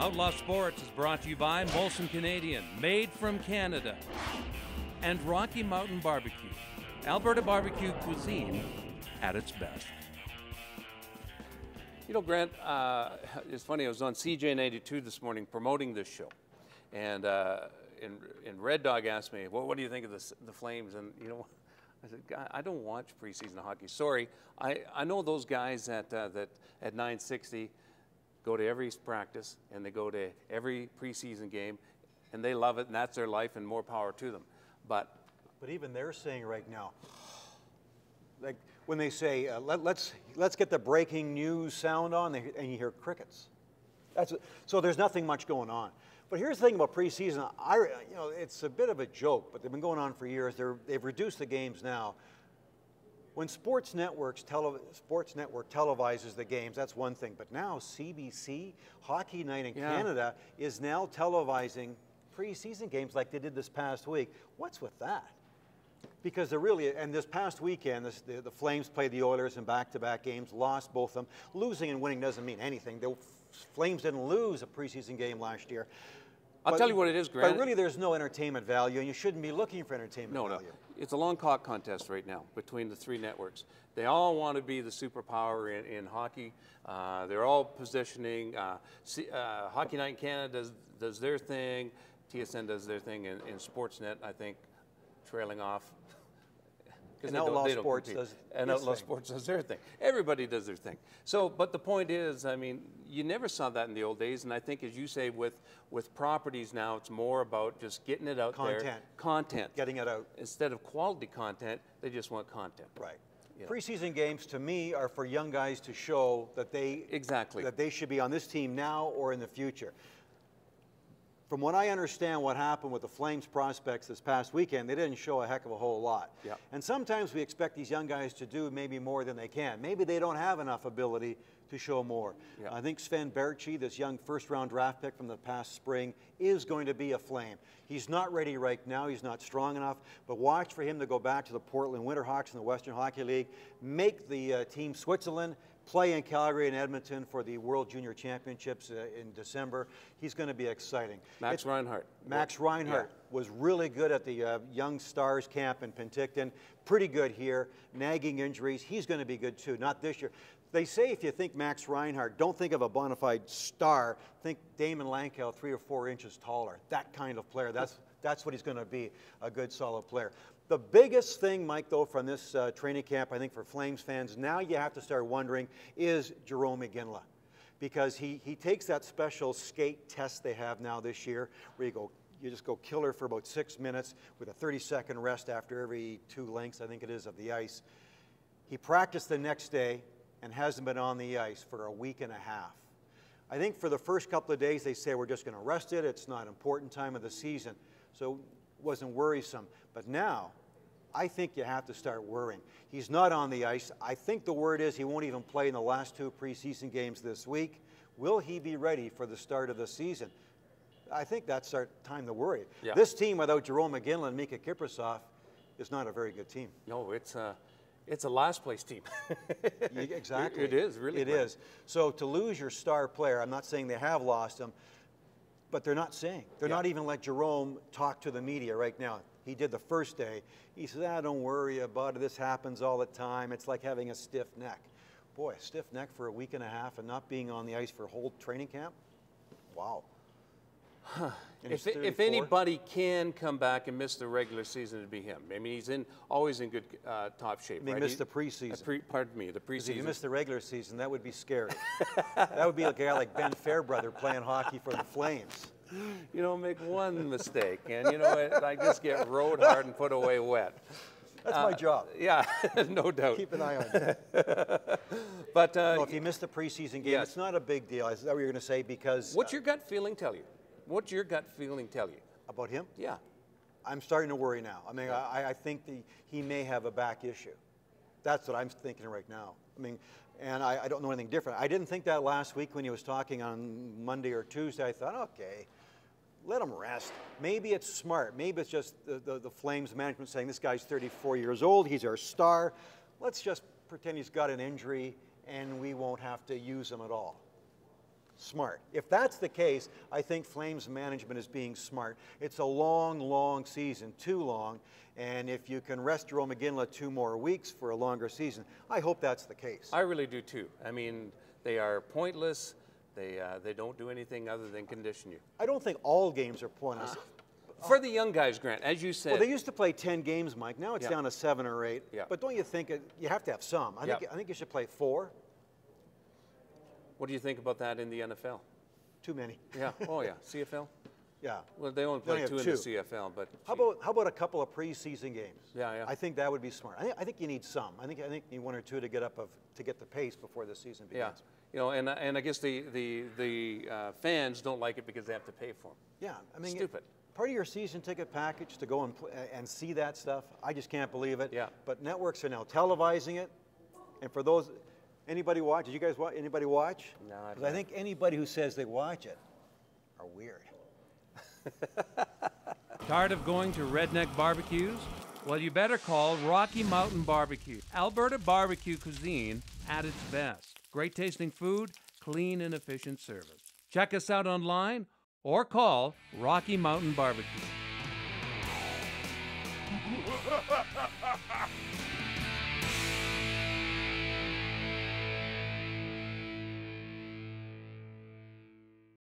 Outlaw Sports is brought to you by Molson Canadian, made from Canada, and Rocky Mountain Barbecue, Alberta barbecue cuisine at its best. You know, Grant, it's funny, I was on CJ92 this morning promoting this show, and Red Dog asked me, well, what do you think of the Flames? And, you know, I said, I don't watch preseason hockey. Sorry, I know those guys that at 960 go to every practice and they go to every preseason game, and they love it, and that's their life, and more power to them. But even they're saying right now, like when they say let's get the breaking news sound on, and you hear crickets. So there's nothing much going on. But here's the thing about preseason. You know, it's a bit of a joke, but they've been going on for years. They've reduced the games now. When Sports Network televises the games, that's one thing. But now CBC, Hockey Night in Canada, is now televising preseason games like they did this past week. What's with that? Because they're really, and this past weekend, the Flames played the Oilers in back-to-back games, lost both of them. Losing and winning doesn't mean anything. The Flames didn't lose a preseason game last year. I'll tell you what it is, Grant. But really, there's no entertainment value, and you shouldn't be looking for entertainment value. No. It's a long cock contest right now between the three networks. They all want to be the superpower in hockey. They're all positioning. Hockey Night in Canada does their thing. TSN does their thing, and Sportsnet, I think, trailing off. And Outlaw Sports does Sports does their thing. Everybody does their thing. So, but the point is, I mean, you never saw that in the old days, and I think, as you say, with properties now, it's more about just getting it out there. Content. Getting it out. Instead of quality content, they just want content. Right. You know. Preseason games, to me, are for young guys to show that they should be on this team now or in the future. From what I understand, what happened with the Flames prospects this past weekend, they didn't show a heck of a whole lot. Yep. And sometimes we expect these young guys to do maybe more than they can. Maybe they don't have enough ability to show more. Yep. I think Sven Berchi, this young first-round draft pick from the past spring, is going to be a Flame. He's not ready right now. He's not strong enough. But watch for him to go back to the Portland Winterhawks in the Western Hockey League, make the Team Switzerland, play in Calgary and Edmonton for the World Junior Championships in December. He's going to be exciting. Max Reinhart was really good at the Young Stars camp in Penticton. Pretty good here. Nagging injuries. He's going to be good too. Not this year. They say if you think Max Reinhart, don't think of a bona fide star. Think Damon Lankow 3 or 4 inches taller. That kind of player. That's what he's going to be, a good, solid player. The biggest thing, Mike, though, from this training camp, I think, for Flames fans, now you have to start wondering, is Jarome Iginla. Because he takes that special skate test they have now this year, where you just go killer for about 6 minutes with a 30-second rest after every 2 lengths, I think it is, of the ice. He practiced the next day and hasn't been on the ice for a week and a half. I think for the first couple of days, they say we're just going to rest it. It's not an important time of the season. So it wasn't worrisome. But now, I think you have to start worrying. He's not on the ice. I think the word is he won't even play in the last 2 preseason games this week. Will he be ready for the start of the season? I think that's our time to worry. Yeah. This team without Jarome Iginla and Mika Kiprasov is not a very good team. No, it's a last place team. Exactly. It is, really. It is. So to lose your star player, I'm not saying they have lost him, but they're not saying. They're not even let Jarome talk to the media right now. He did the first day. He said, don't worry about it. This happens all the time. It's like having a stiff neck. Boy, a stiff neck for a week and a half and not being on the ice for a whole training camp? Wow. Huh. If anybody can come back and miss the regular season, it'd be him. I mean, he's always in good top shape. He missed the preseason. Pardon me, the preseason. If you missed the regular season, that would be scary. That would be a guy like Ben Fairbrother playing hockey for the Flames. You know, make one mistake, and you know what? I just get rode hard and put away wet. That's my job. Yeah, no doubt. Keep an eye on it. But if you missed the preseason game, it's not a big deal. Is that what you're going to say? Because what's your gut feeling tell you? What's your gut feeling tell you? About him? Yeah. I'm starting to worry now. I mean, I think he may have a back issue. That's what I'm thinking right now. I mean, and I don't know anything different. I didn't think that last week when he was talking on Monday or Tuesday. I thought, okay, let him rest. Maybe it's smart. Maybe it's just the Flames management saying, this guy's 34 years old. He's our star. Let's just pretend he's got an injury and we won't have to use him at all. smart. If that's the case, I think Flames management is being smart. It's a long, long season, too long, and if you can rest Jarome Iginla 2 more weeks for a longer season, I hope that's the case. I really do too. I mean, they are pointless. They don't do anything other than condition you. I don't think all games are pointless. For the young guys, Grant, as you said. Well, they used to play 10 games, Mike. Now it's down to 7 or 8. Yeah. But don't you think you have to have some? I think you should play 4. What do you think about that in the NFL? Too many. Yeah. Oh, yeah. CFL? Yeah. Well, they only play 2 in the CFL, but how about a couple of preseason games? Yeah. I think that would be smart. I think you need some. I think you need 1 or 2 to get the pace before the season begins. Yeah. You know, and I guess the fans don't like it because they have to pay for them. Yeah. I mean, stupid. Part of your season ticket package to go and see that stuff, I just can't believe it. Yeah. But networks are now televising it, and for those, anybody watch? Did you guys watch? Anybody watch? No. Because I think anybody who says they watch it are weird. Tired of going to redneck barbecues? Well, you better call Rocky Mountain Barbecue. Alberta barbecue cuisine at its best. Great tasting food, clean and efficient service. Check us out online or call Rocky Mountain Barbecue.